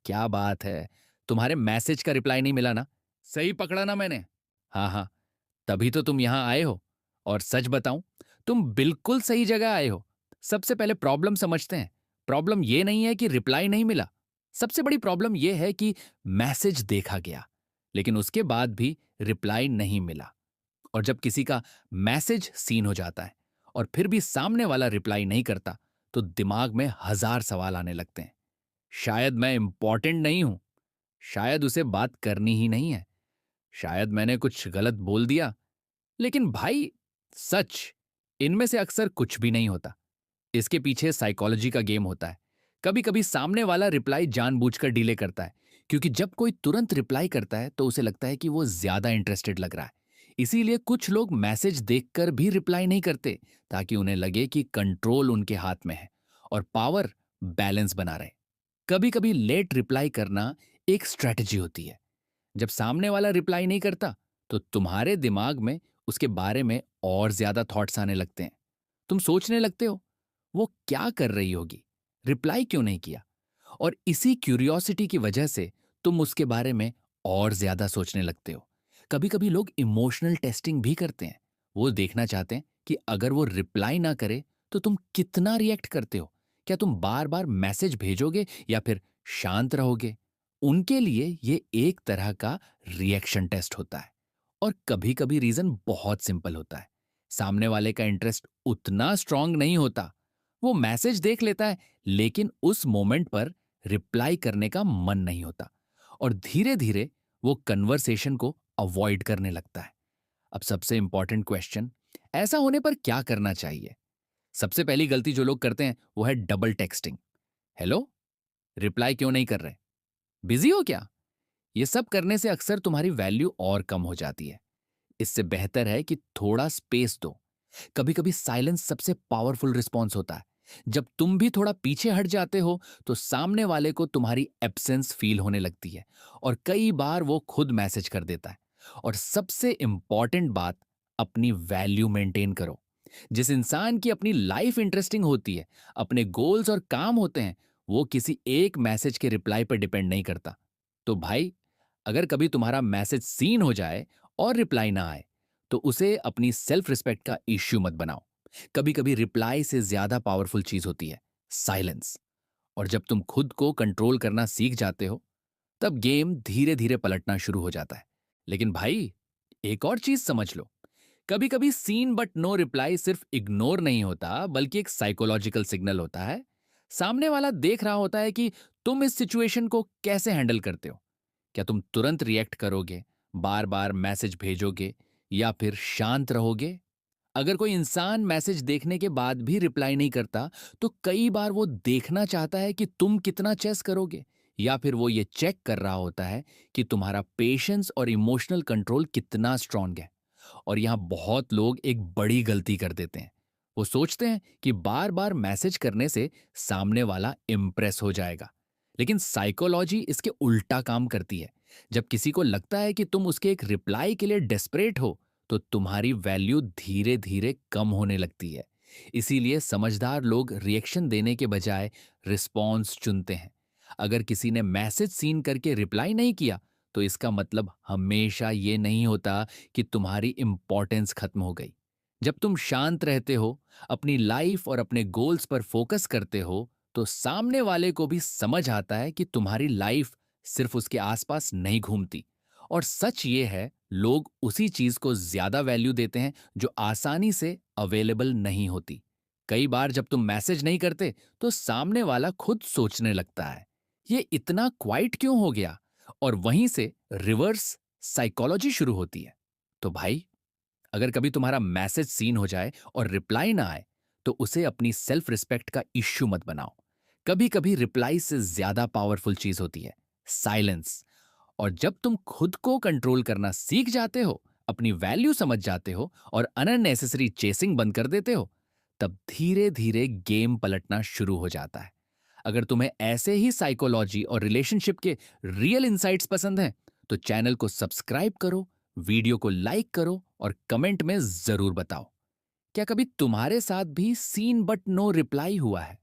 क्या बात है? तुम्हारे मैसेज का रिप्लाई नहीं मिला ना? सही पकड़ा ना मैंने? हाँ, हाँ, तभी तो तुम यहाँ आए हो। और सच बताऊँ, तुम बिल्कुल सही जगह आए हो। सबसे पहले प्रॉब्लम समझते हैं। प्रॉब्लम ये नहीं है कि रिप्लाई नहीं मिला। सबसे बड़ी प्रॉब्लम ये है कि मैसेज देखा गया, लेकिन उसके बाद भी रिप्लाई नहीं मिला। और जब किसी का मैसेज सीन हो जाता है और फिर भी सामने वाला रिप्लाई नहीं करता, तो दिमाग में हजार सवाल आने लगते हैं। शायद मैं इंपॉर्टेंट नहीं हूं, शायद उसे बात करनी ही नहीं है, शायद मैंने कुछ गलत बोल दिया। लेकिन भाई, सच, इनमें से अक्सर कुछ भी नहीं होता। इसके पीछे साइकोलॉजी का गेम होता है। कभी कभी सामने वाला रिप्लाई जानबूझकर डिले करता है, क्योंकि जब कोई तुरंत रिप्लाई करता है तो उसे लगता है कि वो ज्यादा इंटरेस्टेड लग रहा है। इसीलिए कुछ लोग मैसेज देखकर भी रिप्लाई नहीं करते, ताकि उन्हें लगे कि कंट्रोल उनके हाथ में है और पावर बैलेंस बना रहे। कभी कभी लेट रिप्लाई करना एक स्ट्रेटजी होती है। जब सामने वाला रिप्लाई नहीं करता, तो तुम्हारे दिमाग में उसके बारे में और ज्यादा थॉट्स आने लगते हैं। तुम सोचने लगते हो, वो क्या कर रही होगी, रिप्लाई क्यों नहीं किया। और इसी क्यूरियोसिटी की वजह से तुम उसके बारे में और ज्यादा सोचने लगते हो। कभी कभी लोग इमोशनल टेस्टिंग भी करते हैं। वो देखना चाहते हैं कि अगर वो रिप्लाई ना करे तो तुम कितना रिएक्ट करते हो। क्या तुम बार बार मैसेज भेजोगे या फिर शांत रहोगे। उनके लिए ये एक तरह का रिएक्शन टेस्ट होता है। और कभी कभी रीजन बहुत सिंपल होता है। सामने वाले का इंटरेस्ट उतना स्ट्रांग नहीं होता। वो मैसेज देख लेता है, लेकिन उस मोमेंट पर रिप्लाई करने का मन नहीं होता। और धीरे धीरे वो कन्वर्सेशन को अवॉइड करने लगता है। अब सबसे इंपॉर्टेंट क्वेश्चन, ऐसा होने पर क्या करना चाहिए? सबसे पहली गलती जो लोग करते हैं वो है डबल टेक्सटिंग। हेलो, रिप्लाई क्यों नहीं कर रहे? बिजी हो क्या? ये सब करने से अक्सर तुम्हारी वैल्यू और कम हो जाती है। इससे बेहतर है कि थोड़ा स्पेस दो। कभी कभी साइलेंस सबसे पावरफुल रिस्पॉन्स होता है। जब तुम भी थोड़ा पीछे हट जाते हो, तो सामने वाले को तुम्हारी एब्सेंस फील होने लगती है और कई बार वो खुद मैसेज कर देता है। और सबसे इंपॉर्टेंट बात, अपनी वैल्यू मेंटेन करो। जिस इंसान की अपनी लाइफ इंटरेस्टिंग होती है, अपने गोल्स और काम होते हैं, वो किसी एक मैसेज के रिप्लाई पर डिपेंड नहीं करता। तो भाई, अगर कभी तुम्हारा मैसेज सीन हो जाए और रिप्लाई ना आए, तो उसे अपनी सेल्फ रिस्पेक्ट का इश्यू मत बनाओ। कभी कभी रिप्लाई से ज्यादा पावरफुल चीज होती है साइलेंस। और जब तुम खुद को कंट्रोल करना सीख जाते हो, तब गेम धीरे धीरे पलटना शुरू हो जाता है। लेकिन भाई, एक और चीज समझ लो, कभी कभी सीन बट नो रिप्लाई सिर्फ इग्नोर नहीं होता, बल्कि एक साइकोलॉजिकल सिग्नल होता है। सामने वाला देख रहा होता है कि तुम इस सिचुएशन को कैसे हैंडल करते हो। क्या तुम तुरंत रिएक्ट करोगे, बार बार मैसेज भेजोगे, या फिर शांत रहोगे? अगर कोई इंसान मैसेज देखने के बाद भी रिप्लाई नहीं करता, तो कई बार वो देखना चाहता है कि तुम कितना चेस करोगे, या फिर वो ये चेक कर रहा होता है कि तुम्हारा पेशेंस और इमोशनल कंट्रोल कितना स्ट्रांग है। और यहां बहुत लोग एक बड़ी गलती कर देते हैं। वो सोचते हैं कि बार बार मैसेज करने से सामने वाला इम्प्रेस हो जाएगा, लेकिन साइकोलॉजी इसके उल्टा काम करती है। जब किसी को लगता है कि तुम उसके एक रिप्लाई के लिए डेस्परेट हो, तो तुम्हारी वैल्यू धीरे धीरे कम होने लगती है। इसीलिए समझदार लोग रिएक्शन देने के बजाय रिस्पॉन्स चुनते हैं। अगर किसी ने मैसेज सीन करके रिप्लाई नहीं किया, तो इसका मतलब हमेशा ये नहीं होता कि तुम्हारी इंपॉर्टेंस खत्म हो गई। जब तुम शांत रहते हो, अपनी लाइफ और अपने गोल्स पर फोकस करते हो, तो सामने वाले को भी समझ आता है कि तुम्हारी लाइफ सिर्फ उसके आसपास नहीं घूमती। और सच ये है, लोग उसी चीज को ज्यादा वैल्यू देते हैं जो आसानी से अवेलेबल नहीं होती। कई बार जब तुम मैसेज नहीं करते, तो सामने वाला खुद सोचने लगता है, ये इतना क्वाइट क्यों हो गया। और वहीं से रिवर्स साइकोलॉजी शुरू होती है। तो भाई, अगर कभी तुम्हारा मैसेज सीन हो जाए और रिप्लाई ना आए, तो उसे अपनी सेल्फ रिस्पेक्ट का इश्यू मत बनाओ। कभी कभी रिप्लाई से ज्यादा पावरफुल चीज होती है साइलेंस। और जब तुम खुद को कंट्रोल करना सीख जाते हो, अपनी वैल्यू समझ जाते हो और अननेसेसरी चेसिंग बंद कर देते हो, तब धीरे धीरे गेम पलटना शुरू हो जाता है। अगर तुम्हें ऐसे ही साइकोलॉजी और रिलेशनशिप के रियल इंसाइट्स पसंद हैं, तो चैनल को सब्सक्राइब करो, वीडियो को लाइक करो और कमेंट में जरूर बताओ, क्या कभी तुम्हारे साथ भी सीन बट नो रिप्लाई हुआ है?